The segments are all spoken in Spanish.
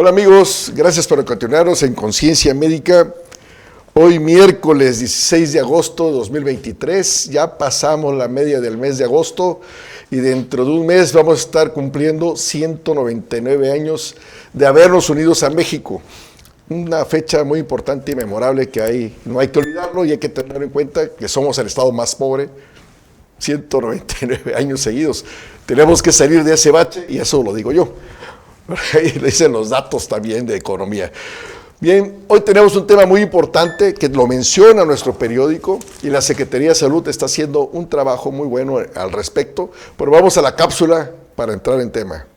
Hola amigos, gracias por continuarnos en Conciencia Médica. Hoy miércoles 16 de agosto de 2023, ya pasamos la media del mes de agosto y dentro de un mes vamos a estar cumpliendo 199 años de habernos unidos a México. Una fecha muy importante y memorable que no hay que olvidarlo y hay que tener en cuenta que somos el estado más pobre, 199 años seguidos. Tenemos que salir de ese bache y eso lo digo yo. Ahí le dicen los datos también de economía. Bien, hoy tenemos un tema muy importante que lo menciona nuestro periódico y la Secretaría de Salud está haciendo un trabajo muy bueno al respecto, pero vamos a la cápsula para entrar en tema.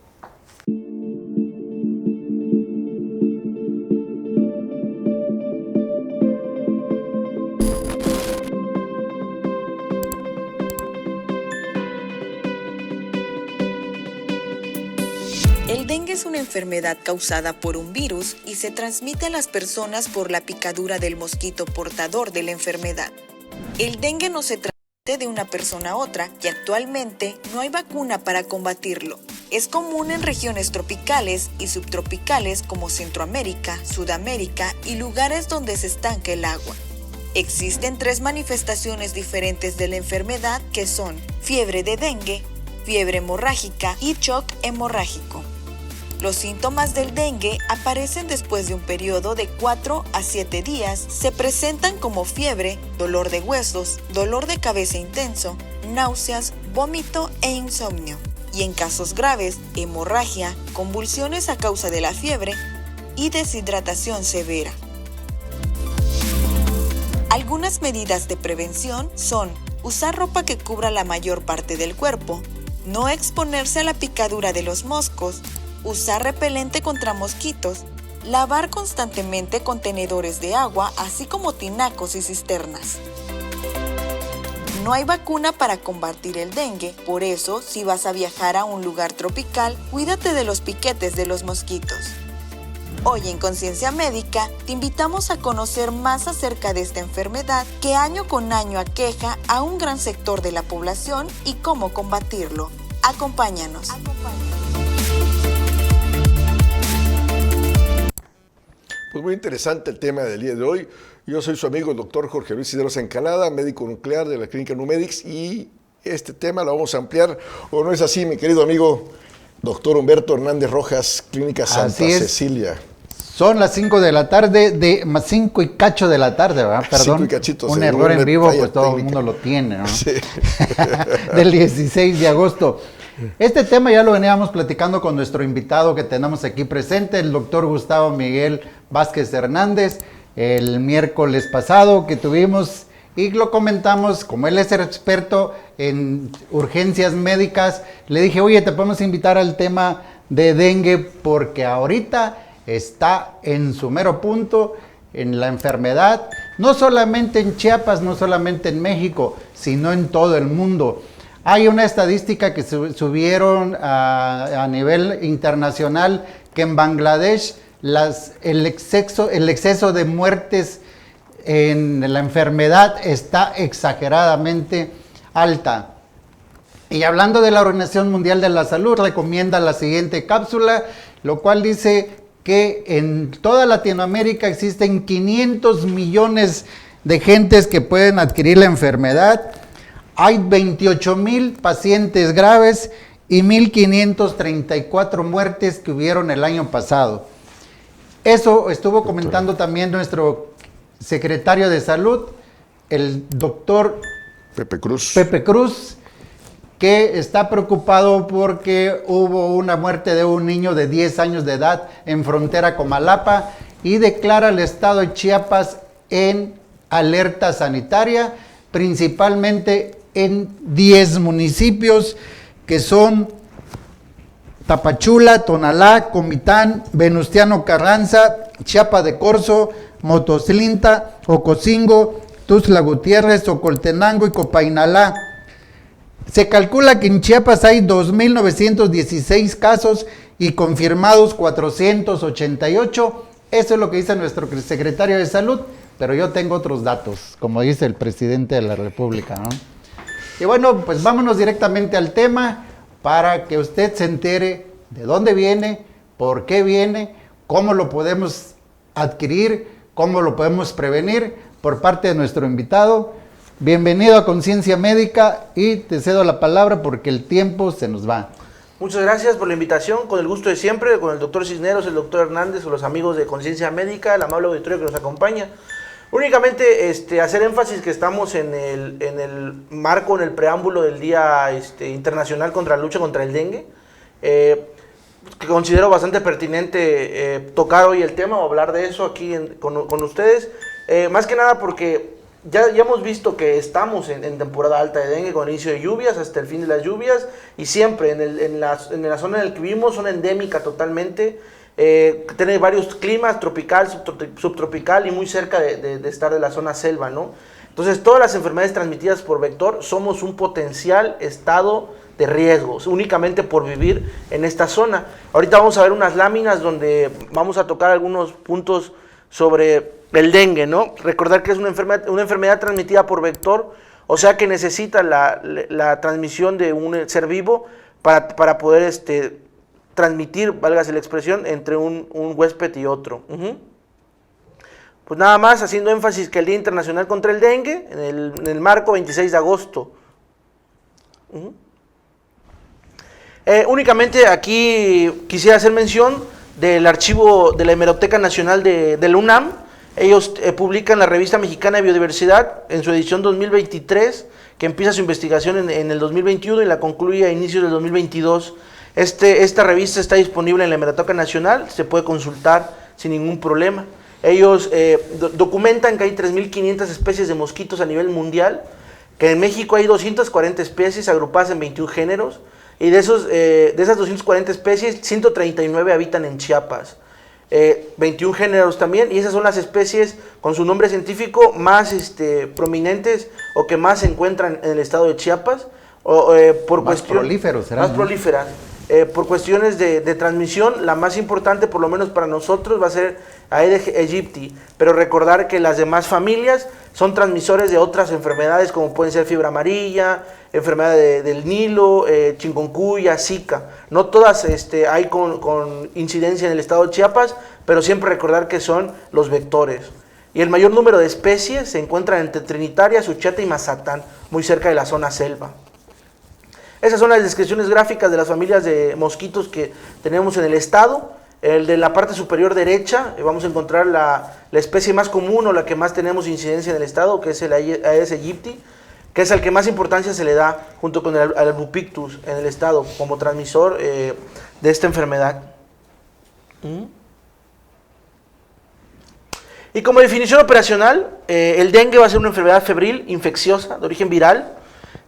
El dengue es una enfermedad causada por un virus y se transmite a las personas por la picadura del mosquito portador de la enfermedad. El dengue no se transmite de una persona a otra y actualmente no hay vacuna para combatirlo. Es común en regiones tropicales y subtropicales como Centroamérica, Sudamérica y lugares donde se estanca el agua. Existen 3 manifestaciones diferentes de la enfermedad que son fiebre de dengue, fiebre hemorrágica y shock hemorrágico. Los síntomas del dengue aparecen después de un periodo de 4 a 7 días. Se presentan como fiebre, dolor de huesos, dolor de cabeza intenso, náuseas, vómito e insomnio. Y en casos graves, hemorragia, convulsiones a causa de la fiebre y deshidratación severa. Algunas medidas de prevención son usar ropa que cubra la mayor parte del cuerpo, no exponerse a la picadura de los moscos, usar repelente contra mosquitos, lavar constantemente contenedores de agua, así como tinacos y cisternas. No hay vacuna para combatir el dengue, por eso, si vas a viajar a un lugar tropical, cuídate de los piquetes de los mosquitos. Hoy en Conciencia Médica, te invitamos a conocer más acerca de esta enfermedad que año con año aqueja a un gran sector de la población y cómo combatirlo. Acompáñanos. Pues muy interesante el tema del día de hoy. Yo soy su amigo el doctor Jorge Luis Cisneros Encalada, médico nuclear de la clínica Numedics, y este tema lo vamos a ampliar, ¿o no es así, mi querido amigo doctor Humberto Hernández Rojas, clínica Santa Cecilia? Son las 5 de la tarde, 5 y cacho de la tarde, ¿verdad? Perdón, 5 y cachito, un error en vivo, pues todo el mundo lo tiene, ¿no? Sí. Del 16 de agosto. Este tema ya lo veníamos platicando con nuestro invitado que tenemos aquí presente, el doctor Gustavo Miguel Vázquez Hernández, el miércoles pasado que tuvimos y lo comentamos, como él es el experto en urgencias médicas, le dije, oye, te podemos invitar al tema de dengue porque ahorita está en su mero punto en la enfermedad, no solamente en Chiapas, no solamente en México, sino en todo el mundo. Hay una estadística que subieron a nivel internacional que en Bangladesh el exceso de muertes en la enfermedad está exageradamente alta. Y hablando de la Organización Mundial de la Salud, recomienda la siguiente cápsula, lo cual dice que en toda Latinoamérica existen 500 millones de gentes que pueden adquirir la enfermedad. Hay 28,000 pacientes graves y 1,534 muertes que hubieron el año pasado. Eso estuvo comentando también nuestro secretario de Salud, el doctor Pepe Cruz, que está preocupado porque hubo una muerte de un niño de 10 años de edad en frontera con Malapa y declara al estado de Chiapas en alerta sanitaria, principalmente en 10 municipios que son Tapachula, Tonalá, Comitán, Venustiano Carranza, Chiapa de Corzo, Motoslinta, Ocosingo, Tuxtla Gutiérrez, Ocoltenango y Copainalá. Se calcula que en Chiapas hay 2,916 casos y confirmados 488. Eso es lo que dice nuestro secretario de Salud, pero yo tengo otros datos, como dice el presidente de la República, ¿no? Y bueno, pues vámonos directamente al tema para que usted se entere de dónde viene, por qué viene, cómo lo podemos adquirir, cómo lo podemos prevenir por parte de nuestro invitado. Bienvenido a Conciencia Médica y te cedo la palabra porque el tiempo se nos va. Muchas gracias por la invitación, con el gusto de siempre, con el doctor Cisneros, el doctor Hernández, con los amigos de Conciencia Médica, el amable auditorio que nos acompaña. Únicamente hacer énfasis que estamos en el marco, en el preámbulo del Día Internacional contra la lucha contra el dengue, que considero bastante pertinente tocar hoy el tema o hablar de eso aquí con ustedes, más que nada porque ya hemos visto que estamos en temporada alta de dengue con el inicio de lluvias hasta el fin de las lluvias y siempre en la zona en la que vivimos, zona endémica totalmente, tiene varios climas, tropical, subtropical y muy cerca de estar de la zona selva, ¿no? Entonces todas las enfermedades transmitidas por vector somos un potencial estado de riesgos, únicamente por vivir en esta zona. Ahorita vamos a ver unas láminas donde vamos a tocar algunos puntos sobre el dengue, ¿no? Recordar que es una enfermedad transmitida por vector, o sea que necesita la transmisión de un ser vivo para poder transmitir, válgase la expresión, entre un huésped y otro. Pues nada más, haciendo énfasis que el Día Internacional contra el Dengue, en el marco 26 de agosto. Únicamente aquí quisiera hacer mención del archivo de la Hemeroteca Nacional de la UNAM. Ellos publican la Revista Mexicana de Biodiversidad en su edición 2023, que empieza su investigación en el 2021 y la concluye a inicios del 2022. Esta revista está disponible en la Hemeroteca Nacional, se puede consultar sin ningún problema. Ellos documentan que hay 3.500 especies de mosquitos a nivel mundial, que en México hay 240 especies agrupadas en 21 géneros, y de esas 240 especies, 139 habitan en Chiapas. 21 géneros también, y esas son las especies con su nombre científico más prominentes o que más se encuentran en el estado de Chiapas. Más prolíferas. Por cuestiones de transmisión, la más importante, por lo menos para nosotros, va a ser Aedes aegypti, pero recordar que las demás familias son transmisores de otras enfermedades como pueden ser fiebre amarilla, enfermedad del Nilo, chikungunya, Zika. No todas hay con incidencia en el estado de Chiapas, pero siempre recordar que son los vectores. Y el mayor número de especies se encuentran entre Trinitaria, Suchiate y Mazatán, muy cerca de la zona selva. Esas son las descripciones gráficas de las familias de mosquitos que tenemos en el estado. El de la parte superior derecha, vamos a encontrar la especie más común o la que más tenemos incidencia en el estado, que es el Aedes aegypti, que es al que más importancia se le da junto con el Albopictus en el estado como transmisor de esta enfermedad. Y como definición operacional, el dengue va a ser una enfermedad febril, infecciosa, de origen viral,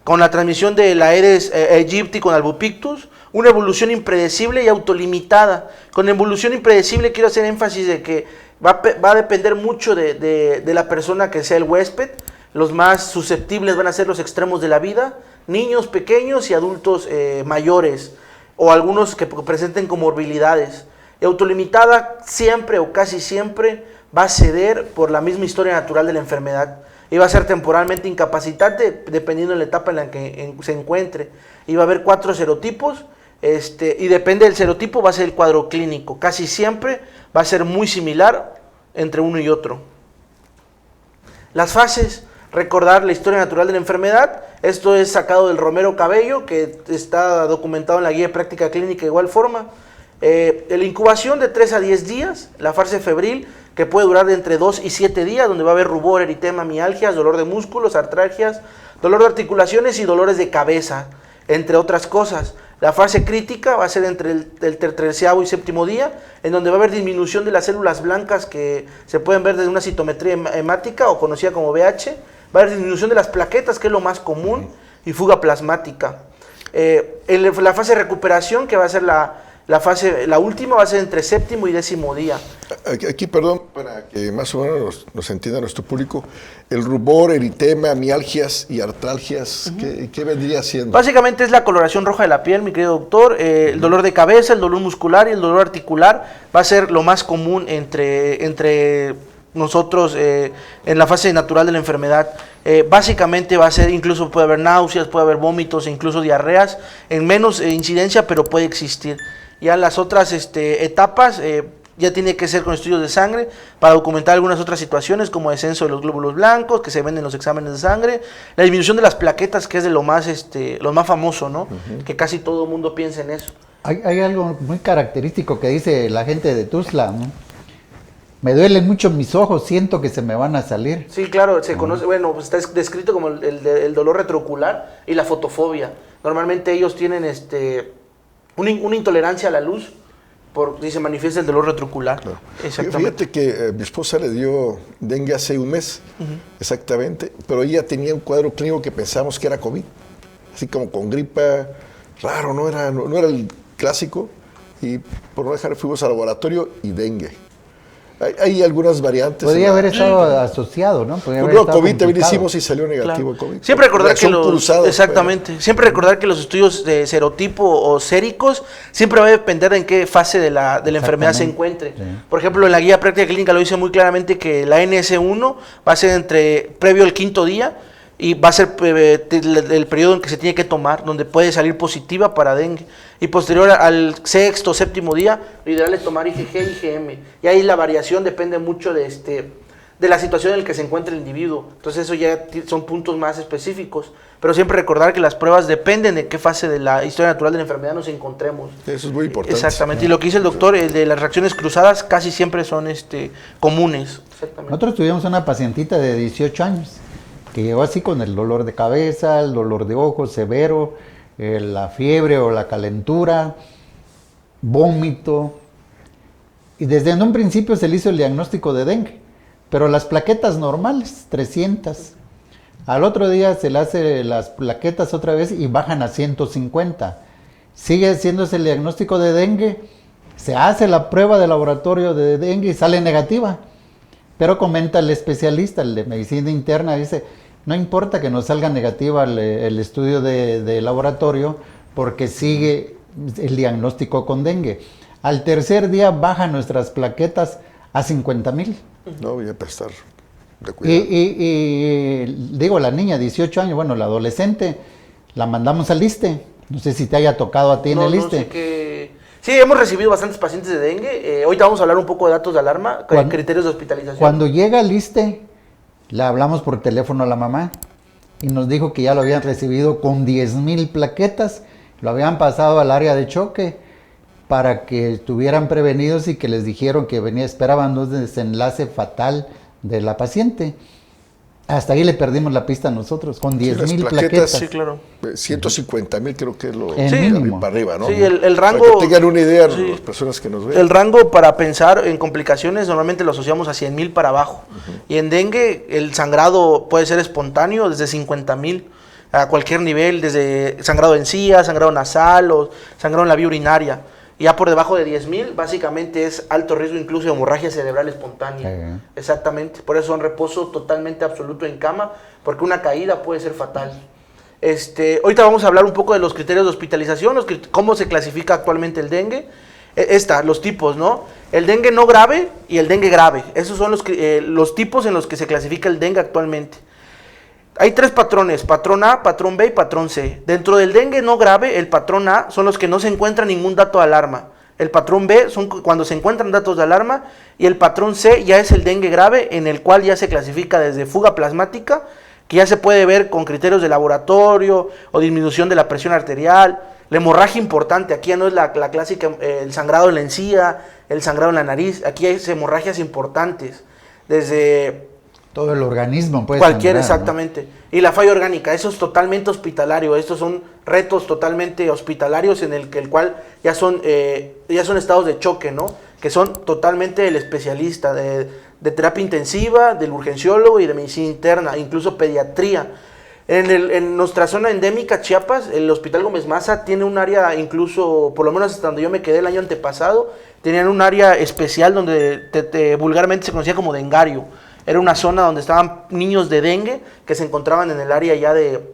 con la transmisión del Aedes aegypti con Albopictus, una evolución impredecible y autolimitada. Con evolución impredecible quiero hacer énfasis de que va a depender mucho de la persona que sea el huésped. Los más susceptibles van a ser los extremos de la vida, niños pequeños y adultos mayores, o algunos que presenten comorbilidades. Y autolimitada siempre o casi siempre va a ceder por la misma historia natural de la enfermedad. Y va a ser temporalmente incapacitante dependiendo de la etapa en la que se encuentre. Y va a haber 4 serotipos, y depende del serotipo va a ser el cuadro clínico. Casi siempre va a ser muy similar entre uno y otro. Las fases, recordar la historia natural de la enfermedad. Esto es sacado del Romero Cabello, que está documentado en la guía de práctica clínica de igual forma. La incubación de 3 a 10 días, la fase febril, que puede durar de entre 2 y 7 días, donde va a haber rubor, eritema, mialgias, dolor de músculos, artralgias, dolor de articulaciones y dolores de cabeza, entre otras cosas. La fase crítica va a ser entre el 13º y 7º día, en donde va a haber disminución de las células blancas que se pueden ver desde una citometría hemática o conocida como VH, va a haber disminución de las plaquetas, que es lo más común, y fuga plasmática. En la fase de recuperación, que va a ser la última, va a ser entre 7º y 10º día. Aquí, perdón, para que más o menos nos entienda nuestro público, el rubor, eritema, mialgias y artralgias, ¿qué vendría siendo? Básicamente es la coloración roja de la piel, mi querido doctor. El dolor de cabeza, el dolor muscular y el dolor articular va a ser lo más común entre nosotros en la fase natural de la enfermedad. Básicamente va a ser, incluso puede haber náuseas, puede haber vómitos e incluso diarreas, en menos incidencia, pero puede existir. Ya en las otras etapas, ya tiene que ser con estudios de sangre para documentar algunas otras situaciones como descenso de los glóbulos blancos que se ven en los exámenes de sangre, la disminución de las plaquetas, que es de lo más famoso, ¿no? Que casi todo el mundo piensa en eso. Hay algo muy característico que dice la gente de Tuzla, ¿no? Me duelen mucho mis ojos, siento que se me van a salir. Sí, claro, se conoce, bueno, pues está descrito como el dolor retroocular y la fotofobia. Normalmente ellos tienen una intolerancia a la luz, y se manifiesta el dolor retroocular. Claro. Exactamente. Fíjate que mi esposa le dio dengue hace un mes, exactamente, pero ella tenía un cuadro clínico que pensamos que era COVID, así como con gripa, raro, no era el clásico, y por no dejar fuimos al laboratorio y dengue. Hay algunas variantes. Podría haber estado asociado, ¿no? COVID también hicimos y salió negativo el COVID. Siempre recordar que exactamente. Siempre recordar que los estudios de serotipo o séricos siempre va a depender de en qué fase de la enfermedad se encuentre. Sí. Por ejemplo, en la guía práctica clínica lo dice muy claramente que la NS1 va a ser previo al 5º día y va a ser el periodo en que se tiene que tomar, donde puede salir positiva para dengue. Y posterior al 6º o 7º día, lo ideal es tomar IgG y IgM. Y ahí la variación depende mucho de la situación en la que se encuentra el individuo. Entonces eso ya son puntos más específicos. Pero siempre recordar que las pruebas dependen de qué fase de la historia natural de la enfermedad nos encontremos. Eso es muy importante. Exactamente. Y lo que dice el doctor, de las reacciones cruzadas casi siempre son comunes. Exactamente. Nosotros tuvimos una pacientita de 18 años que llegó así con el dolor de cabeza, el dolor de ojos severo, la fiebre o la calentura, vómito. Y desde un principio se le hizo el diagnóstico de dengue, pero las plaquetas normales, 300. Al otro día se le hace las plaquetas otra vez y bajan a 150. Sigue haciéndose el diagnóstico de dengue, se hace la prueba de laboratorio de dengue y sale negativa. Pero comenta el especialista, el de medicina interna, dice, no importa que nos salga negativa el estudio de laboratorio porque sigue el diagnóstico con dengue. Al tercer día bajan nuestras plaquetas a 50,000. No, voy a prestar de cuidado. Y digo, la niña, 18 años, bueno, la adolescente, la mandamos al ISSSTE. No sé si te haya tocado a ti en el ISSSTE. No sé que... Sí, hemos recibido bastantes pacientes de dengue. Ahorita vamos a hablar un poco de datos de alarma, criterios de hospitalización. Cuando llega al ISSSTE, le hablamos por teléfono a la mamá y nos dijo que ya lo habían recibido con 10,000 plaquetas, lo habían pasado al área de choque para que estuvieran prevenidos y que les dijeron que esperaban un desenlace fatal de la paciente. Hasta ahí le perdimos la pista a nosotros, con 10,000 plaquetas. Sí, claro. 150,000 creo que es lo mínimo. para arriba, ¿no? Sí, el rango... Para que tengan una idea las personas que nos ven. El rango para pensar en complicaciones normalmente lo asociamos a 100,000 para abajo. Y en dengue el sangrado puede ser espontáneo desde 50,000 a cualquier nivel, desde sangrado de encía, sangrado nasal o sangrado en la vía urinaria. Y ya por debajo de 10,000, básicamente es alto riesgo incluso de hemorragia cerebral espontánea. Exactamente. Por eso son reposo totalmente absoluto en cama, porque una caída puede ser fatal. Ahorita vamos a hablar un poco de los criterios de hospitalización, cómo se clasifica actualmente el dengue. Los tipos, ¿no? El dengue no grave y el dengue grave. Esos son los tipos en los que se clasifica el dengue actualmente. Hay 3 patrones, patrón A, patrón B y patrón C. Dentro del dengue no grave, el patrón A son los que no se encuentra ningún dato de alarma. El patrón B son cuando se encuentran datos de alarma y el patrón C ya es el dengue grave, en el cual ya se clasifica desde fuga plasmática, que ya se puede ver con criterios de laboratorio o disminución de la presión arterial, la hemorragia importante, aquí ya no es la clásica, el sangrado en la encía, el sangrado en la nariz, aquí hay hemorragias importantes, desde... Todo el organismo puede cualquier, sangrar, exactamente. ¿No? Y la falla orgánica, eso es totalmente hospitalario. Estos son retos totalmente hospitalarios en el cual ya son estados de choque, ¿no? Que son totalmente el especialista de terapia intensiva, del urgenciólogo y de medicina interna, incluso pediatría. En nuestra zona endémica, Chiapas, el Hospital Gómez Maza tiene un área, incluso, por lo menos hasta donde yo me quedé el año antepasado, tenían un área especial donde vulgarmente se conocía como dengario. Era una zona donde estaban niños de dengue que se encontraban en el área ya de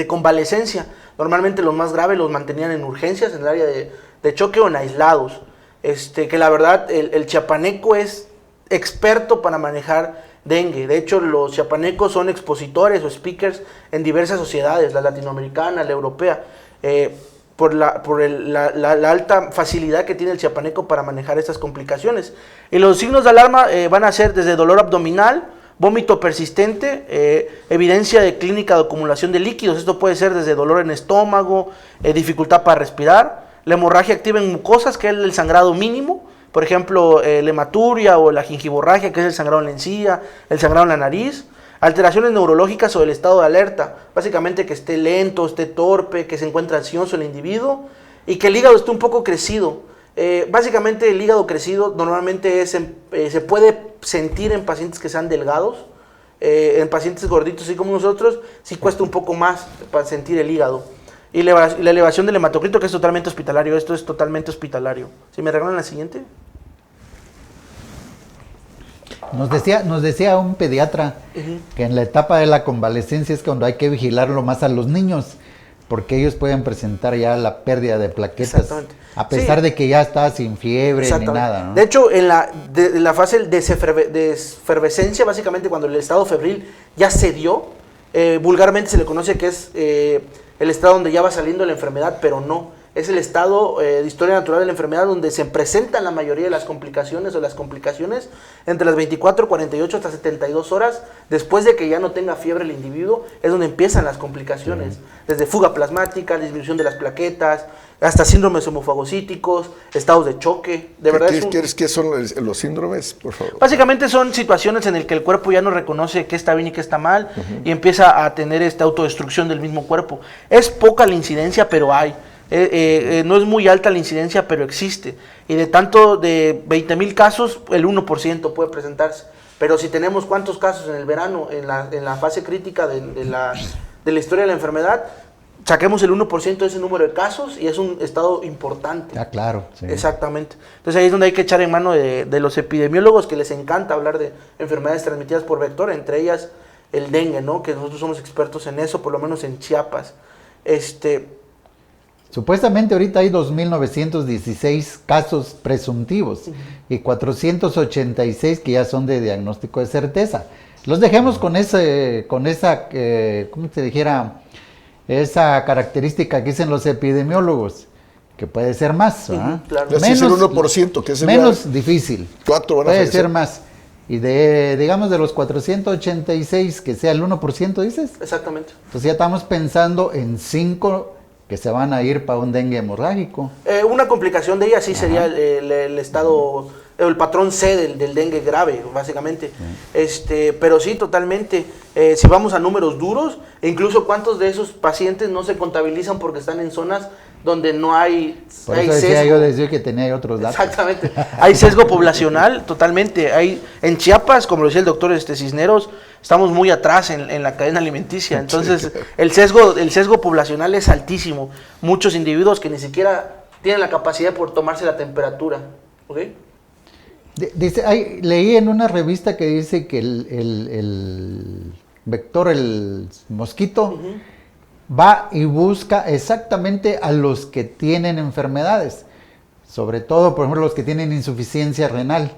convalecencia. Normalmente los más graves los mantenían en urgencias, en el área de choque o en aislados. Que la verdad, el chiapaneco es experto para manejar dengue. De hecho, los chiapanecos son expositores o speakers en diversas sociedades, la latinoamericana, la europea. por la alta facilidad que tiene el chiapaneco para manejar estas complicaciones. Y los signos de alarma van a ser desde dolor abdominal, vómito persistente, evidencia de clínica de acumulación de líquidos. Esto puede ser desde dolor en estómago, dificultad para respirar, la hemorragia activa en mucosas, que es el sangrado mínimo, por ejemplo, la hematuria o la gingivorragia, que es el sangrado en la encía, el sangrado en la nariz, alteraciones neurológicas o el estado de alerta, básicamente que esté lento, esté torpe, que se encuentre ansioso el individuo y que el hígado esté un poco crecido. Básicamente el hígado crecido normalmente se puede sentir en pacientes que sean delgados, en pacientes gorditos así como nosotros, sí cuesta un poco más para sentir el hígado. Y la elevación del hematocrito, que es totalmente hospitalario, esto es totalmente hospitalario. ¿Si me regalan la siguiente? Nos decía un pediatra que en la etapa de la convalecencia es cuando hay que vigilarlo más a los niños, porque ellos pueden presentar ya la pérdida de plaquetas, a pesar de que ya está sin fiebre ni nada, ¿no? De hecho, en la fase de efervescencia, básicamente cuando el estado febril ya se dio, vulgarmente se le conoce que es el estado donde ya va saliendo la enfermedad, pero no. Es el estado de historia natural de la enfermedad donde se presentan la mayoría de las complicaciones o las complicaciones entre las 24, 48 hasta 72 horas después de que ya no tenga fiebre el individuo, es donde empiezan las complicaciones, desde fuga plasmática, disminución de las plaquetas, hasta síndromes hemofagocíticos, estados de choque. De verdad ¿Qué son los síndromes, por favor? Básicamente son situaciones en las que el cuerpo ya no reconoce qué está bien y qué está mal y empieza a tener esta autodestrucción del mismo cuerpo. Es poca la incidencia, pero hay. No es muy alta la incidencia, pero existe. Y de 20,000 casos, el 1% puede presentarse. Pero si tenemos cuántos casos en el verano, en la fase crítica de la historia de la enfermedad, saquemos el 1% de ese número de casos y es un estado importante. Ah, claro. Sí. Exactamente. Entonces ahí es donde hay que echar en mano de los epidemiólogos, que les encanta hablar de enfermedades transmitidas por vector, entre ellas el dengue, ¿no? Que nosotros somos expertos en eso, por lo menos en Chiapas. Supuestamente ahorita hay 2.916 casos presuntivos y 486 que ya son de diagnóstico de certeza. Los dejemos con esa, ¿cómo te dijera? Esa característica que dicen los epidemiólogos, que puede ser más, ¿verdad? Claro. Menos, es el 1%, que es menos difícil. 4 van a puede ser más. Y digamos, de los 486, que sea el 1%, dices. Exactamente. Entonces ya estamos pensando en 5 que se van a ir para un dengue hemorrágico. Una complicación de ella sí sería el estado, el patrón C del dengue grave, básicamente. Pero sí, totalmente. Si vamos a números duros, e incluso cuántos de esos pacientes no se contabilizan porque están en zonas donde no hay, Por eso decía sesgo. Yo decía que tenía otros datos. Exactamente. Hay sesgo poblacional, totalmente. En Chiapas, como lo decía el doctor Cisneros, estamos muy atrás en la cadena alimenticia. Entonces, el sesgo poblacional es altísimo. Muchos individuos que ni siquiera tienen la capacidad por tomarse la temperatura. ¿Ok? Leí en una revista que dice que el vector, el mosquito, va y busca exactamente a los que tienen enfermedades, sobre todo, por ejemplo, los que tienen insuficiencia renal,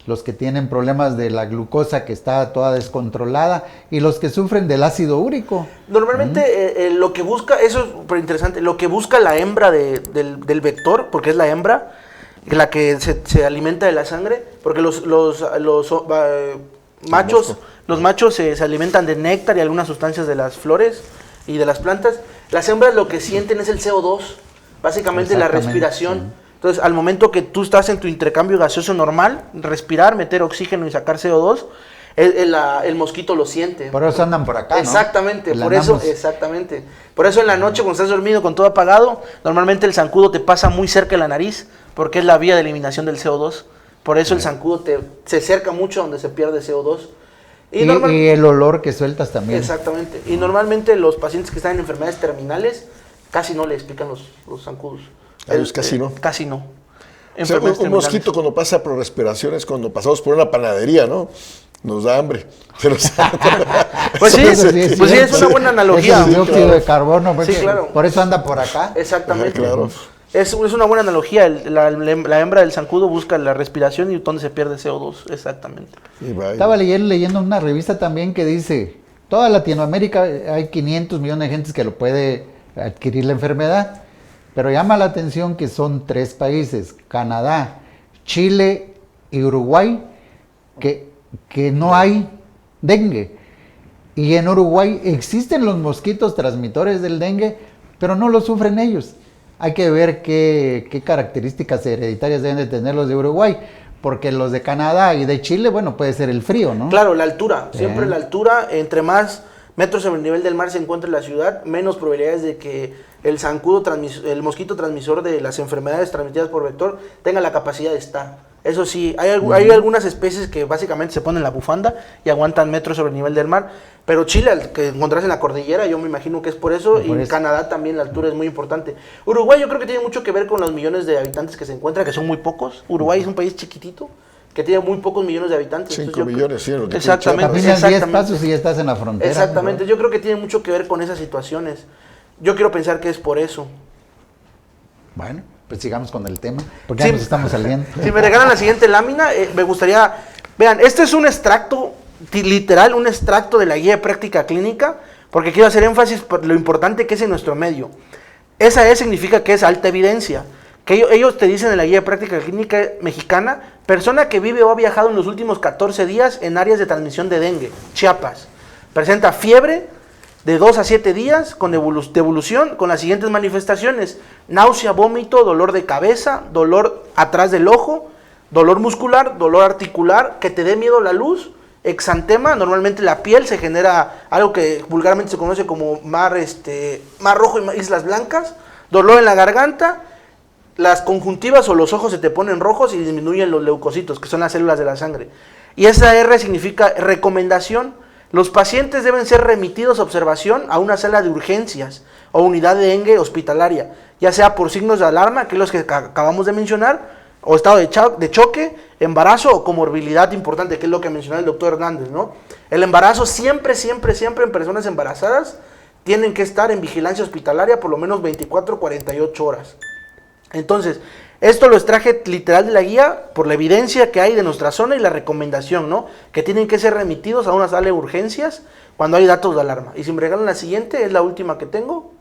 los que tienen problemas de la glucosa que está toda descontrolada y los que sufren del ácido úrico. Normalmente lo que busca, eso es súper interesante, lo que busca la hembra del vector, porque es la hembra la que se alimenta de la sangre, porque los machos se alimentan de néctar y algunas sustancias de las flores y de las plantas. Las hembras lo que sienten es el CO2, básicamente la respiración. Sí. Entonces, al momento que tú estás en tu intercambio gaseoso normal, respirar, meter oxígeno y sacar CO2, el mosquito lo siente. Por eso andan por acá, ¿no? Exactamente, exactamente. Por eso en la noche, cuando estás dormido con todo apagado, normalmente el zancudo te pasa muy cerca de la nariz, porque es la vía de eliminación del CO2. Por eso el zancudo se acerca mucho donde se pierde CO2. Y el olor que sueltas también. Exactamente. Y normalmente los pacientes que están en enfermedades terminales casi no les pican los zancudos. Casi no. Casi no. O sea, un mosquito cuando pasa por respiraciones, cuando pasamos por una panadería, ¿no? Nos da hambre. Pues sí, es una buena analogía. Es dióxido de carbono, sí, claro. Por eso anda por acá. Exactamente. Claro. Es una buena analogía. La hembra del zancudo busca la respiración y donde se pierde CO2. Exactamente. Estaba leyendo una revista también que dice, toda Latinoamérica hay 500 millones de gente que lo puede adquirir la enfermedad, Pero llama la atención que son 3 países, Canadá, Chile y Uruguay, que no hay dengue. Y en Uruguay existen los mosquitos transmitores del dengue, pero no lo sufren ellos. Hay que ver qué características hereditarias deben de tener los de Uruguay, porque los de Canadá y de Chile, bueno, puede ser el frío, ¿no? Claro, la altura, siempre la altura, entre más metros sobre el nivel del mar se encuentra en la ciudad, menos probabilidades de que el zancudo, el mosquito transmisor de las enfermedades transmitidas por vector, tenga la capacidad de estar. Eso sí, hay algunas especies que básicamente se ponen la bufanda y aguantan metros sobre el nivel del mar, pero Chile, al que encontrás en la cordillera, yo me imagino que es por eso, y Canadá también la altura es muy importante. Uruguay yo creo que tiene mucho que ver con los millones de habitantes que se encuentran, que son muy pocos. Uruguay es un país chiquitito, que tiene muy pocos millones de habitantes. 5 millones, sí. Exactamente. Caminas 10 pasos y ya estás en la frontera. Exactamente, yo creo que tiene mucho que ver con esas situaciones. Yo quiero pensar que es por eso. Bueno, pues sigamos con el tema, porque ya nos estamos saliendo. Si me regalan la siguiente lámina, me gustaría... Vean, este es un extracto, literal, un extracto de la guía de práctica clínica, porque quiero hacer énfasis por lo importante que es en nuestro medio. Esa significa que es alta evidencia. Que ellos te dicen en la guía de práctica clínica mexicana, persona que vive o ha viajado en los últimos 14 días en áreas de transmisión de dengue, Chiapas. Presenta fiebre de 2 a 7 días con devolución con las siguientes manifestaciones: náusea, vómito, dolor de cabeza, dolor atrás del ojo, dolor muscular, dolor articular, que te dé miedo la luz, exantema, normalmente la piel se genera algo que vulgarmente se conoce como mar rojo y islas blancas, dolor en la garganta, las conjuntivas o los ojos se te ponen rojos y disminuyen los leucocitos, que son las células de la sangre. Y esa R significa recomendación. Los pacientes deben ser remitidos a observación a una sala de urgencias o unidad de dengue hospitalaria, ya sea por signos de alarma, que es los que acabamos de mencionar, o estado de choque, embarazo o comorbilidad importante, que es lo que mencionaba el doctor Hernández, ¿no? El embarazo siempre en personas embarazadas tienen que estar en vigilancia hospitalaria por lo menos 24 48 horas. Entonces, esto lo extraje literal de la guía por la evidencia que hay de nuestra zona y la recomendación, ¿no? Que tienen que ser remitidos a una sala de urgencias cuando hay datos de alarma. Y si me regalan la siguiente, es la última que tengo.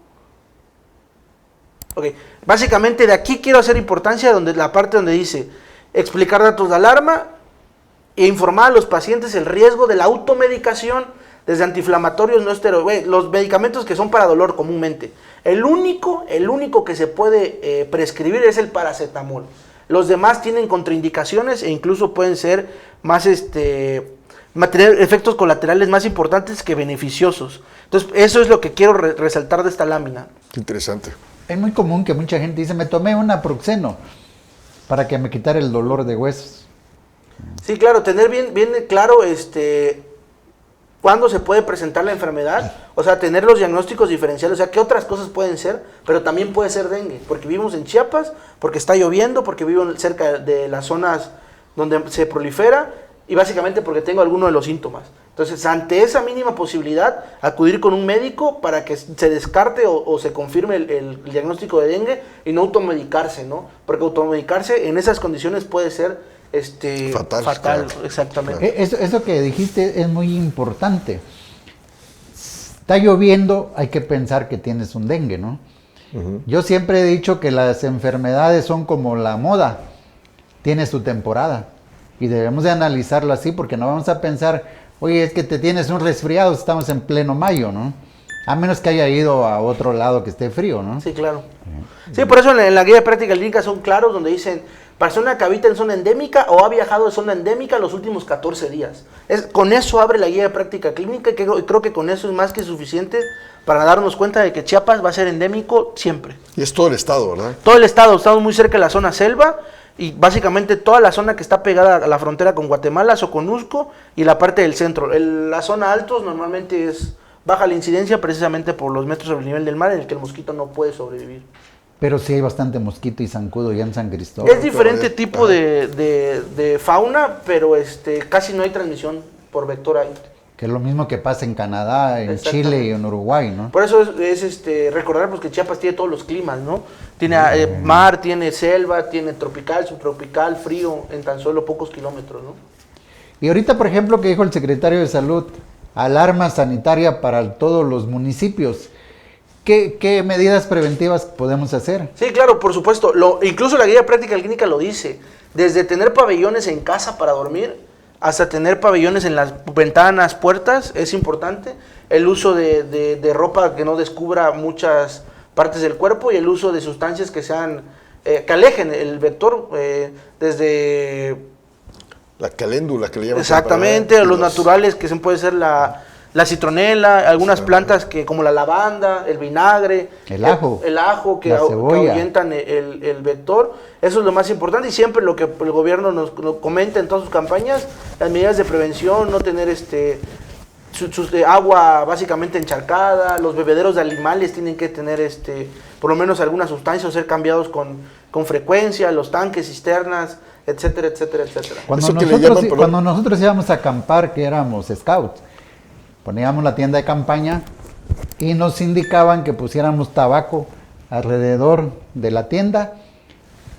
Ok, básicamente de aquí quiero hacer importancia la parte donde dice explicar datos de alarma e informar a los pacientes el riesgo de la automedicación desde antiinflamatorios no esteroides, los medicamentos que son para dolor comúnmente. El único que se puede prescribir es el paracetamol. Los demás tienen contraindicaciones e incluso pueden ser más tener efectos colaterales más importantes que beneficiosos. Entonces, eso es lo que quiero resaltar de esta lámina. Qué interesante. Es muy común que mucha gente dice, me tomé un Naproxeno para que me quitara el dolor de huesos. Sí, claro, tener bien claro cuándo se puede presentar la enfermedad, o sea, tener los diagnósticos diferenciales, o sea, qué otras cosas pueden ser, pero también puede ser dengue, porque vivimos en Chiapas, porque está lloviendo, porque vivo cerca de las zonas donde se prolifera, y básicamente porque tengo alguno de los síntomas. Entonces, ante esa mínima posibilidad, acudir con un médico para que se descarte o se confirme el diagnóstico de dengue y no automedicarse, ¿no? Porque automedicarse en esas condiciones puede ser fatal, claro. Exactamente. Eso que dijiste es muy importante. Está lloviendo, hay que pensar que tienes un dengue, ¿no? Uh-huh. Yo siempre he dicho que las enfermedades son como la moda, tiene su temporada. Y debemos de analizarlo así, porque no vamos a pensar, oye, es que te tienes un resfriado, estamos en pleno mayo, ¿no? A menos que haya ido a otro lado que esté frío, ¿no? Sí, claro. Sí, por eso en la guía de práctica clínica son claros, donde dicen, persona que habita en zona endémica o ha viajado de zona endémica los últimos 14 días. Con eso abre la guía de práctica clínica, y creo que con eso es más que suficiente para darnos cuenta de que Chiapas va a ser endémico siempre. Y es todo el estado, ¿verdad? Todo el estado, estamos muy cerca de la zona selva, y básicamente toda la zona que está pegada a la frontera con Guatemala, Soconusco, y la parte del centro. La zona altos normalmente es baja la incidencia precisamente por los metros sobre el nivel del mar, en el que el mosquito no puede sobrevivir. Pero sí hay bastante mosquito y zancudo ya en San Cristóbal. Es diferente tipo de fauna, pero casi no hay transmisión por vector ahí. Que es lo mismo que pasa en Canadá, en Chile y en Uruguay, ¿no? Por eso es recordar pues, que Chiapas tiene todos los climas, ¿no? Tiene mar, tiene selva, tiene tropical, subtropical, frío, en tan solo pocos kilómetros, ¿no? Y ahorita, por ejemplo, que dijo el secretario de Salud, alarma sanitaria para todos los municipios. ¿Qué medidas preventivas podemos hacer? Sí, claro, por supuesto. Incluso la guía práctica clínica lo dice. Desde tener pabellones en casa para dormir hasta tener pabellones en las ventanas, puertas, es importante. El uso de ropa que no descubra muchas partes del cuerpo y el uso de sustancias que sean que alejen el vector desde... La caléndula que le llaman. Exactamente, los naturales que puede ser la citronela, algunas plantas que como la lavanda, el vinagre, el ajo que ahuyentan el vector. Eso es lo más importante y siempre lo que el gobierno nos comenta en todas sus campañas, las medidas de prevención, no tener agua básicamente encharcada, los bebederos de animales tienen que tener por lo menos algunas sustancias o ser cambiados con frecuencia, los tanques, cisternas, etcétera, etcétera, etcétera. Cuando nosotros íbamos a acampar, que éramos scouts, poníamos la tienda de campaña y nos indicaban que pusiéramos tabaco alrededor de la tienda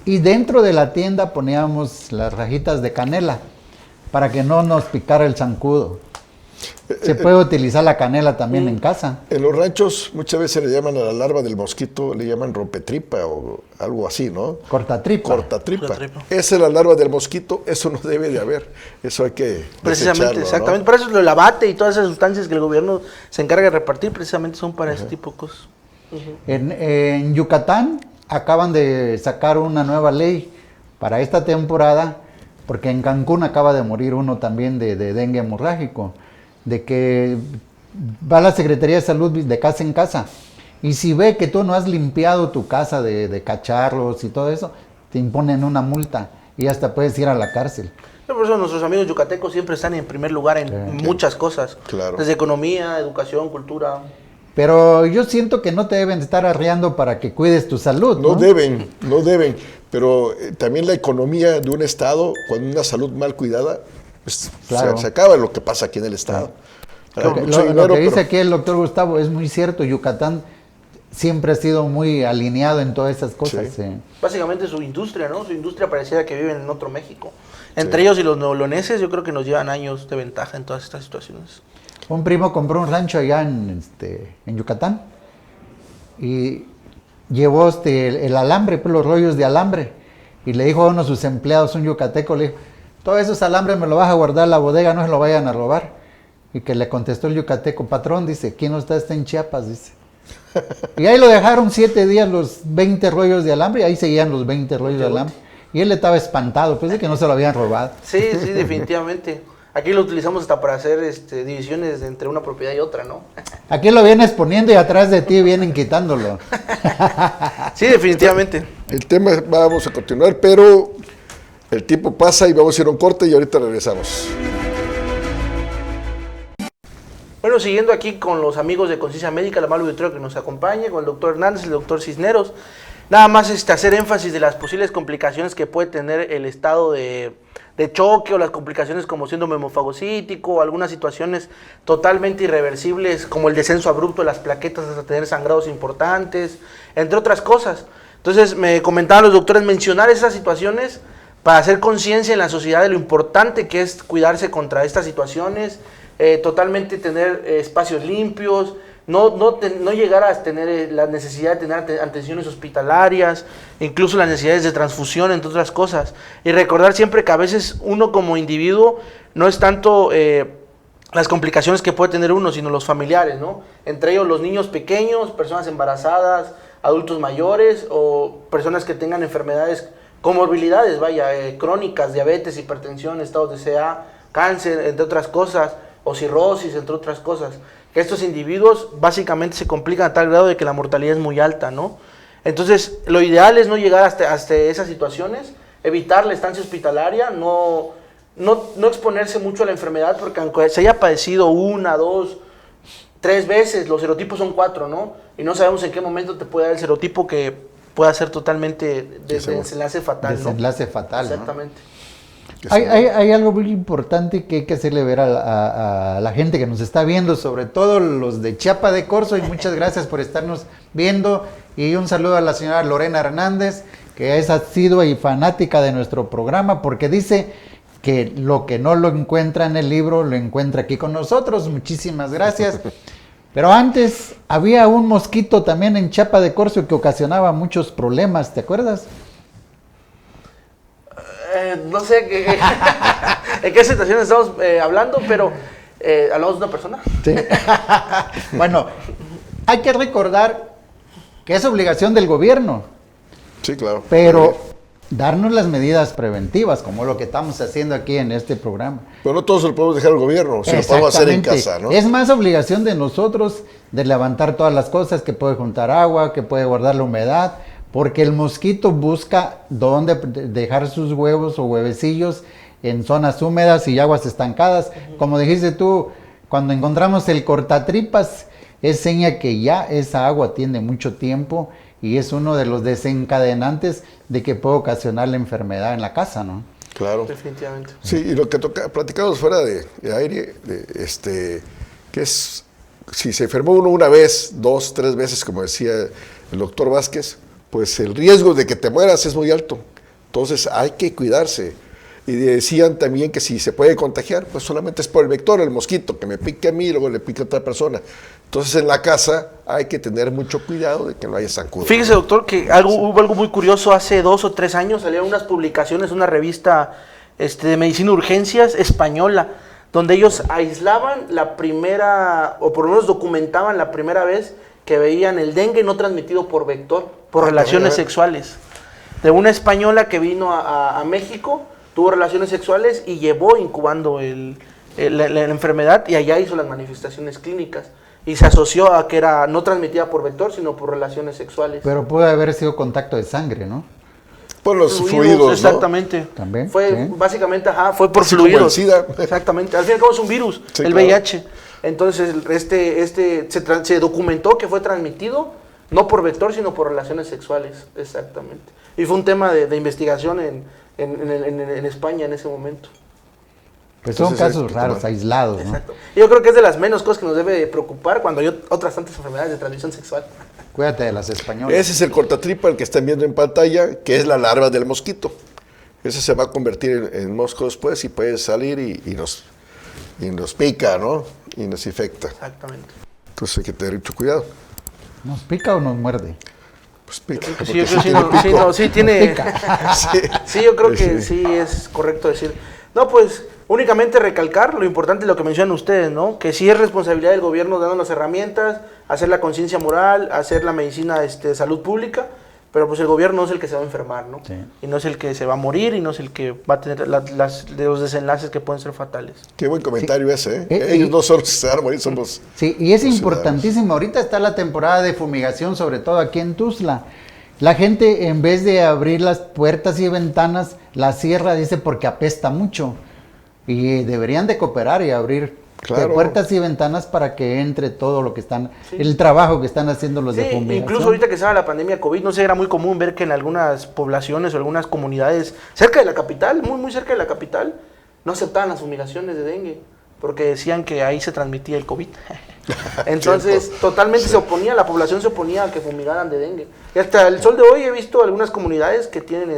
y dentro de la tienda poníamos las rajitas de canela para que no nos picara el zancudo. Se puede utilizar la canela también en casa. En los ranchos muchas veces le llaman a la larva del mosquito, le llaman rompetripa o algo así, ¿no? Cortatripa. Esa es la larva del mosquito, eso no debe de haber. Eso hay que precisamente, exactamente. ¿No? Para eso el abate y todas esas sustancias que el gobierno se encarga de repartir, precisamente son para ese tipo de cosas. En Yucatán acaban de sacar una nueva ley para esta temporada, porque en Cancún acaba de morir uno también de dengue hemorrágico, de que va a la Secretaría de Salud de casa en casa y si ve que tú no has limpiado tu casa de cacharros y todo eso, te imponen una multa y hasta puedes ir a la cárcel. Por eso nuestros amigos yucatecos siempre están en primer lugar en muchas cosas, desde economía, educación, cultura. Pero yo siento que no te deben estar arreando para que cuides tu salud, ¿no? No deben, pero también la economía de un estado, con una salud mal cuidada, pues se acaba lo que pasa aquí en el estado. Lo que dice aquí el doctor Gustavo es muy cierto. Yucatán siempre ha sido muy alineado en todas esas cosas. Sí. Básicamente su industria, ¿no? Su industria pareciera que viven en otro México. Entre ellos y los neoloneses yo creo que nos llevan años de ventaja en todas estas situaciones. Un primo compró un rancho allá en Yucatán y llevó el alambre, pues, los rollos de alambre, y le dijo a uno de sus empleados, un yucateco, le dijo: todos esos alambres me lo vas a guardar en la bodega, no se lo vayan a robar. Y que le contestó el yucateco: patrón, dice, ¿quién no está en Chiapas? Dice. Y ahí lo dejaron 7 días los 20 rollos de alambre, y ahí seguían los 20 rollos de alambre. Y él estaba espantado, pues de que no se lo habían robado. Sí, definitivamente. Aquí lo utilizamos hasta para hacer divisiones entre una propiedad y otra, ¿no? Aquí lo vienes poniendo y atrás de ti vienen quitándolo. Sí, definitivamente. El tema, vamos a continuar, pero el tiempo pasa y vamos a ir a un corte y ahorita regresamos. Bueno, siguiendo aquí con los amigos de Conciencia Médica, la amable auditorio que nos acompaña, con el doctor Hernández, el doctor Cisneros, nada más hacer énfasis de las posibles complicaciones que puede tener el estado de choque o las complicaciones como síndrome hemofagocítico o algunas situaciones totalmente irreversibles como el descenso abrupto de las plaquetas hasta tener sangrados importantes, entre otras cosas. Entonces me comentaban los doctores mencionar esas situaciones para hacer conciencia en la sociedad de lo importante que es cuidarse contra estas situaciones, totalmente tener espacios limpios, no llegar a tener la necesidad de tener atenciones hospitalarias, incluso las necesidades de transfusión, entre otras cosas. Y recordar siempre que a veces uno como individuo no es tanto las complicaciones que puede tener uno, sino los familiares, ¿no? Entre ellos los niños pequeños, personas embarazadas, adultos mayores o personas que tengan enfermedades, comorbilidades, crónicas, diabetes, hipertensión, estados de CA, cáncer, entre otras cosas, o cirrosis, entre otras cosas. Que estos individuos básicamente se complican a tal grado de que la mortalidad es muy alta, ¿no? Entonces, lo ideal es no llegar hasta esas situaciones, evitar la estancia hospitalaria, no exponerse mucho a la enfermedad, porque aunque se haya padecido 1, 2, 3 veces, los serotipos son 4, ¿no? Y no sabemos en qué momento te puede dar el serotipo que pueda ser totalmente desenlace fatal, ¿no? Desenlace fatal, exactamente. ¿no? Hay algo muy importante que hay que hacerle ver a la gente que nos está viendo, sobre todo los de Chiapa de Corzo, y muchas gracias por estarnos viendo, y un saludo a la señora Lorena Hernández, que es asidua y fanática de nuestro programa, porque dice que lo que no lo encuentra en el libro, lo encuentra aquí con nosotros. Muchísimas gracias. Pero antes había un mosquito también en Chiapa de Corzo que ocasionaba muchos problemas, ¿te acuerdas? No sé en qué situación estamos hablando, pero ¿hablamos de una persona? Sí. Bueno, hay que recordar que es obligación del gobierno. Sí, claro. Pero darnos las medidas preventivas, como lo que estamos haciendo aquí en este programa. Pero no todos se lo podemos dejar al gobierno, se lo podemos hacer en casa, ¿no? Es más obligación de nosotros de levantar todas las cosas, que puede juntar agua, que puede guardar la humedad, porque el mosquito busca dónde dejar sus huevos o huevecillos en zonas húmedas y aguas estancadas. Como dijiste tú, cuando encontramos el cortatripas, es seña que ya esa agua tiene mucho tiempo y es uno de los desencadenantes de que puede ocasionar la enfermedad en la casa, ¿no? Claro. Definitivamente. Sí, y lo que platicamos fuera de aire, que es, si se enfermó uno una vez, 2, 3 veces, como decía el doctor Vázquez, pues el riesgo de que te mueras es muy alto. Entonces hay que cuidarse. Y decían también que si se puede contagiar, pues solamente es por el vector, el mosquito, que me pique a mí y luego le pique a otra persona. Entonces en la casa hay que tener mucho cuidado de que no haya zancudo. Fíjese, doctor, que hubo algo muy curioso. Hace 2 o 3 años salieron unas publicaciones, una revista de medicina de urgencias española, donde ellos aislaban la primera, o por lo menos documentaban la primera vez que veían el dengue no transmitido por vector, por relaciones sexuales. De una española que vino a México, tuvo relaciones sexuales y llevó incubando la enfermedad, y allá hizo las manifestaciones clínicas. Y se asoció a que era no transmitida por vector, sino por relaciones sexuales. Pero puede haber sido contacto de sangre, ¿no? Por los fluidos, exactamente. ¿no? También. Fue sí. Básicamente, fue por Así fluidos. como el SIDA. Exactamente. Al fin y al cabo es un virus, Sí, el claro. VIH. Entonces, se documentó que fue transmitido no por vector, sino por relaciones sexuales. Exactamente. Y fue un tema de investigación en España en ese momento. Pues son Entonces, casos raros, aislados, ¿no? Exacto. Yo creo que es de las menos cosas que nos debe preocupar cuando hay otras tantas enfermedades de transmisión sexual. Cuídate de las españolas. Ese es el cortatripa, el que están viendo en pantalla, que es la larva del mosquito. Ese se va a convertir en mosco después y puede salir y nos pica, ¿no? Y nos infecta. Exactamente. Entonces hay que tener mucho cuidado. ¿Nos pica o nos muerde? Pues pica. Sí, porque yo creo sí que tiene pico. sí tiene. Sí. Sí, yo creo que sí es correcto decir. No, pues únicamente recalcar lo importante de lo que mencionan ustedes, ¿no? Que sí es responsabilidad del gobierno darnos las herramientas, hacer la conciencia moral, hacer la medicina de salud pública, pero pues el gobierno no es el que se va a enfermar, ¿no? Sí. Y no es el que se va a morir y no es el que va a tener los desenlaces que pueden ser fatales. Qué buen comentario ese, ¿eh? Eh, Ellos y- no son los que se van a morir, somos... Sí, y es los importantísimo. Ahorita está la temporada de fumigación, sobre todo aquí en Tuzla. La gente, en vez de abrir las puertas y ventanas, la cierra, dice, porque apesta mucho. Y deberían de cooperar y abrir Claro. puertas y ventanas para que entre todo lo que están, Sí. el trabajo que están haciendo los de Sí, fumigación. incluso ahorita que estaba la pandemia COVID, no sé, era muy común ver que en algunas poblaciones o algunas comunidades cerca de la capital, muy muy cerca de la capital, no aceptaban las fumigaciones de dengue, porque decían que ahí se transmitía el COVID. Entonces, Cierto. totalmente se oponía, la población se oponía a que fumigaran de dengue. Y hasta el sol de hoy he visto algunas comunidades que tienen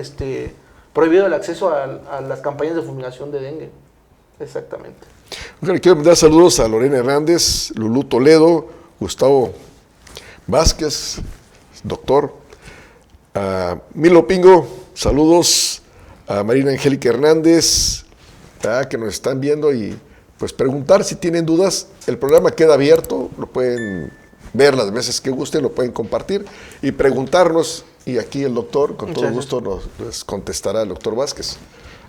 prohibido el acceso a las campañas de fumigación de dengue. Exactamente. Bueno, quiero mandar saludos a Lorena Hernández, Lulú Toledo, Gustavo Vázquez, doctor, a Milo Pingo, saludos a Marina Angélica Hernández, que nos están viendo, y pues preguntar si tienen dudas. El programa queda abierto, lo pueden ver las veces que gusten, lo pueden compartir y preguntarnos, y aquí el doctor, con todo Muchas gusto, nos contestará el doctor Vázquez.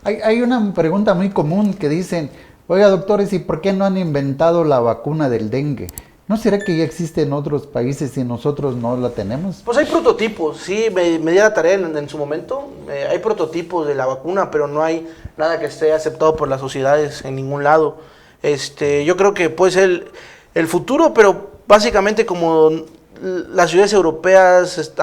Hay una pregunta muy común que dicen, oiga doctores, ¿y por qué no han inventado la vacuna del dengue? ¿No será que ya existe en otros países y nosotros no la tenemos? Pues hay prototipos, sí, me di la tarea en su momento, hay prototipos de la vacuna, pero no hay nada que esté aceptado por las sociedades en ningún lado. Yo creo que puede ser el futuro, pero básicamente como las ciudades europeas,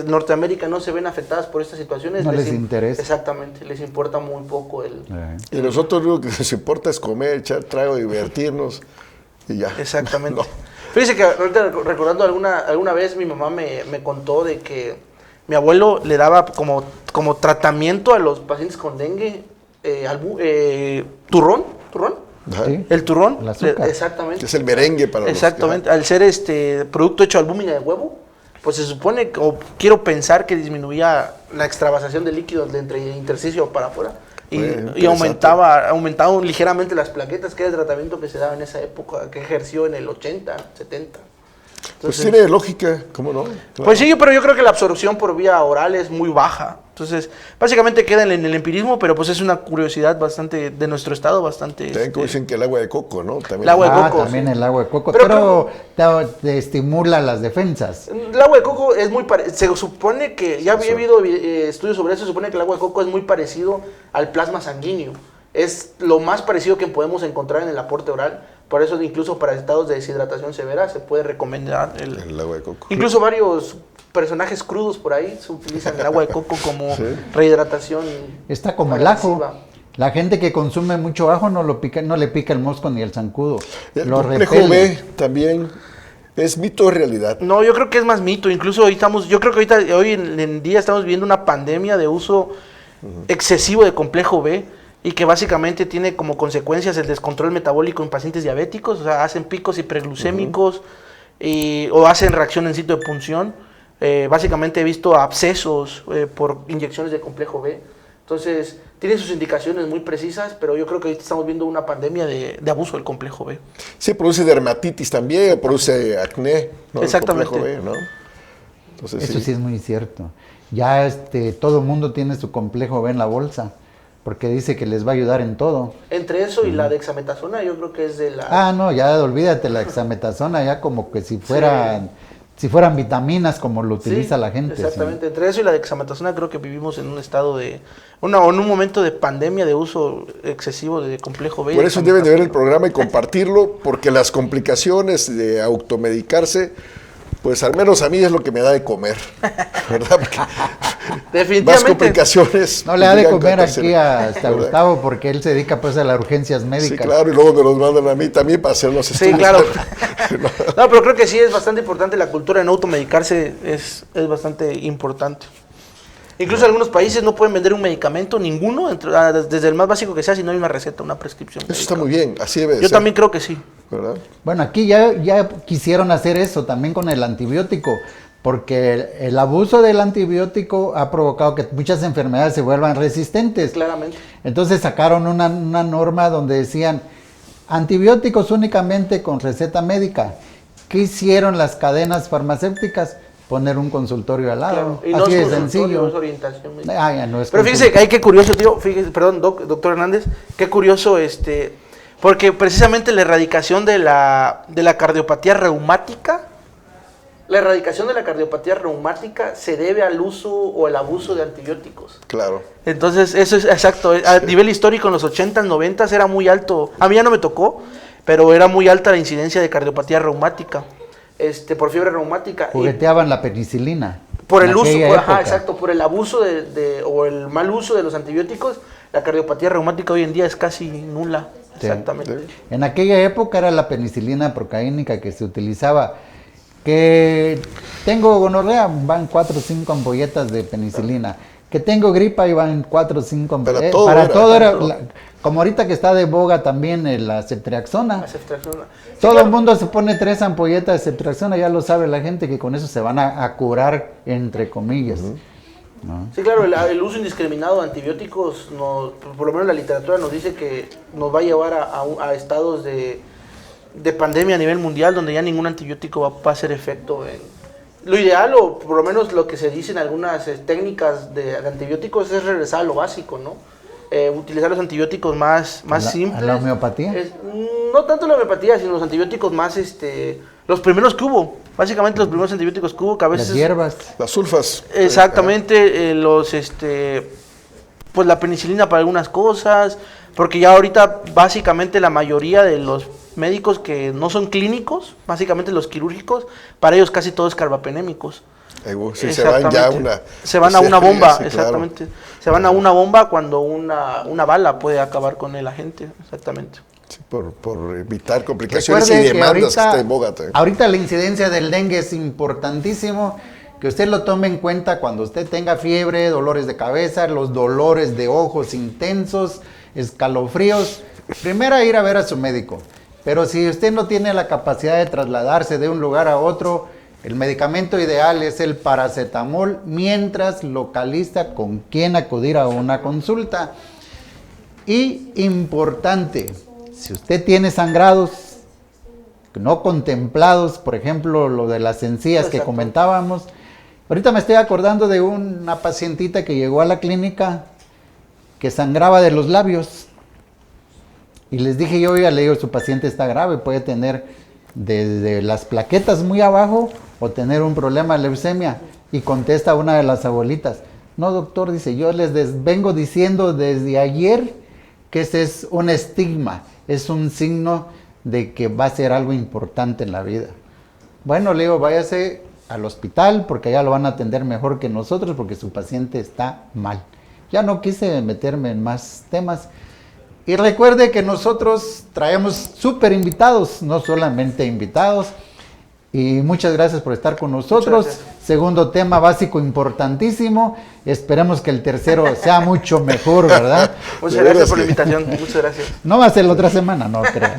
Norteamérica no se ven afectadas por estas situaciones. No les interesa. Exactamente, les importa muy poco el... Y nosotros lo que nos importa es comer, echar trago, divertirnos y ya. Exactamente. No. Fíjese que ahorita recordando alguna vez mi mamá me contó de que mi abuelo le daba como tratamiento a los pacientes con dengue turrón, Ajá. ¿sí? El turrón, El azúcar. exactamente. Es el merengue para Exactamente, al ser producto hecho de albúmina de huevo, pues se supone, o quiero pensar que disminuía la extravasación de líquidos de entre el intersticio para afuera y aumentaba ligeramente las plaquetas, que era el tratamiento que se daba en esa época, que ejerció en el 80, 70. Pues Entonces, tiene lógica, ¿cómo no? Claro. pues sí, pero yo creo que la absorción por vía oral es muy baja. Entonces, básicamente queda en el empirismo, pero pues es una curiosidad bastante de nuestro estado, bastante... También como dicen que el agua de coco, ¿no? También. El agua de coco, también sí. el agua de coco, Pero te estimula las defensas. El agua de coco es muy parecido, se supone que, ya había habido estudios sobre eso, se supone que el agua de coco es muy parecido al plasma sanguíneo. Es lo más parecido que podemos encontrar en el aporte oral. Por eso incluso para estados de deshidratación severa se puede recomendar El agua de coco. Incluso varios personajes crudos por ahí se utilizan el agua de coco como Sí. rehidratación. Está como el ajo. agresiva. La gente que consume mucho ajo no le pica el mosco ni el zancudo. El Lo complejo repele. B también es mito o realidad. No, yo creo que es más mito. Incluso yo creo que hoy en día estamos viviendo una pandemia de uso excesivo de complejo B y que básicamente tiene como consecuencias el descontrol metabólico en pacientes diabéticos, o sea, hacen picos hiperglucémicos o hacen reacción en sitio de punción. Básicamente he visto abscesos por inyecciones de complejo B. Entonces, tiene sus indicaciones muy precisas, pero yo creo que ahorita estamos viendo una pandemia de abuso del complejo B. Sí, produce dermatitis también, produce acné, ¿no? El Exactamente. complejo B, ¿no? Entonces, Eso sí es muy cierto. Ya todo el mundo tiene su complejo B en la bolsa, porque dice que les va a ayudar en todo. Entre eso y la dexametasona, yo creo que es de la... Ah, no, ya olvídate la hexametasona, ya como que si fueran vitaminas como lo utiliza Sí, la gente. Exactamente, entre eso y la dexametasona creo que vivimos en un estado en un momento de pandemia de uso excesivo de complejo B. Por eso deben de ver el programa y compartirlo, porque las complicaciones de automedicarse, pues al menos a mí es lo que me da de comer, ¿verdad? Porque Definitivamente. más complicaciones. No le ha de llegan comer cáncer, aquí hasta ¿verdad? Gustavo porque él se dedica pues a las urgencias médicas. Sí, claro, y luego me los mandan a mí también para hacer los estudios. Sí, claro. No, pero creo que sí es bastante importante la cultura de no automedicarse, es bastante importante. Incluso algunos países no pueden vender un medicamento, ninguno, desde el más básico que sea, si no hay una receta, una prescripción. Eso está muy bien, así debe de Yo ser, también creo que sí. ¿verdad? Bueno, aquí ya quisieron hacer eso también con el antibiótico, porque el abuso del antibiótico ha provocado que muchas enfermedades se vuelvan resistentes. Claramente. Entonces sacaron una norma donde decían antibióticos únicamente con receta médica. ¿Qué hicieron las cadenas farmacéuticas? Poner un consultorio al lado. Claro. Y no Así es de consultorio, sencillo. es orientación médica. Ya no es Pero fíjese, consultorio. qué curioso, tío, fíjese, perdón, doctor Hernández, qué curioso, porque precisamente la erradicación de la cardiopatía reumática, se debe al uso o el abuso de antibióticos. Claro. Entonces, eso es exacto, a nivel histórico en los 80s, 90s era muy alto, a mí ya no me tocó, pero era muy alta la incidencia de cardiopatía reumática, por fiebre reumática. Y Jugueteaban la penicilina. por en el uso, aquella ajá, época. exacto, por el abuso o el mal uso de los antibióticos, la cardiopatía reumática hoy en día es casi nula. Sí. Exactamente. Sí. En aquella época era la penicilina procaínica que se utilizaba. Que tengo gonorrea, van 4 o 5 ampolletas de penicilina. Que tengo gripa y van 4 o 5 ampolletas. Para todo era. Como ahorita que está de boga también la ceftriaxona. La ceftriaxona. Sí, Todo claro. el mundo se pone 3 ampolletas de ceftriaxona, ya lo sabe la gente que con eso se van a curar, entre comillas. ¿no? Sí, claro, el uso indiscriminado de antibióticos, por lo menos la literatura nos dice que nos va a llevar a estados de pandemia a nivel mundial donde ya ningún antibiótico va a hacer efecto. Lo ideal, o por lo menos lo que se dice en algunas técnicas de antibióticos, es regresar a lo básico, ¿no? Utilizar los antibióticos más simples. ¿A la homeopatía? No tanto la homeopatía, sino los antibióticos más, los primeros que hubo. Básicamente los primeros antibióticos que hubo, que a veces... Las hierbas. Las sulfas. Exactamente, pues la penicilina para algunas cosas, porque ya ahorita básicamente la mayoría de los médicos que no son clínicos, básicamente los quirúrgicos, para ellos casi todos carbapenémicos. Sí, se van ya se van a una bomba, sí, exactamente. Claro. Se van a una bomba cuando una bala puede acabar con el agente, exactamente. Sí, por evitar complicaciones Recuerde y que demandas que está en boga también. ahorita la incidencia del dengue es importantísimo que usted lo tome en cuenta cuando usted tenga fiebre, dolores de cabeza, los dolores de ojos intensos, escalofríos. Primera, ir a ver a su médico. Pero si usted no tiene la capacidad de trasladarse de un lugar a otro, el medicamento ideal es el paracetamol mientras localiza con quién acudir a una consulta. Y importante, si usted tiene sangrados no contemplados, por ejemplo, lo de las encías que comentábamos, ahorita me estoy acordando de una pacientita que llegó a la clínica que sangraba de los labios. Y les dije yo, oiga, le digo, su paciente está grave, puede tener desde las plaquetas muy abajo o tener un problema de leucemia. Y contesta una de las abuelitas, no doctor, dice, yo les vengo diciendo desde ayer que ese es un estigma, es un signo de que va a ser algo importante en la vida. Bueno, le digo, váyase al hospital porque allá lo van a atender mejor que nosotros porque su paciente está mal. Ya no quise meterme en más temas. Y recuerde que nosotros traemos súper invitados, no solamente invitados. Y muchas gracias por estar con nosotros. Segundo tema básico importantísimo. Esperemos que el tercero sea mucho mejor, ¿verdad? Muchas gracias por la invitación. Muchas gracias. No va a ser la otra semana, no creo.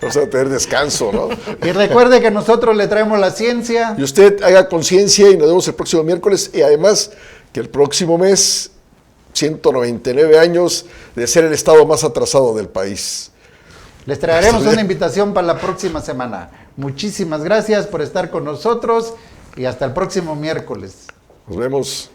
Vamos a tener descanso, ¿no? Y recuerde que nosotros le traemos la ciencia. Y usted haga conciencia y nos vemos el próximo miércoles. Y además que el próximo mes, 199 años de ser el estado más atrasado del país. Les traeremos una invitación para la próxima semana. Muchísimas gracias por estar con nosotros y hasta el próximo miércoles. Nos vemos.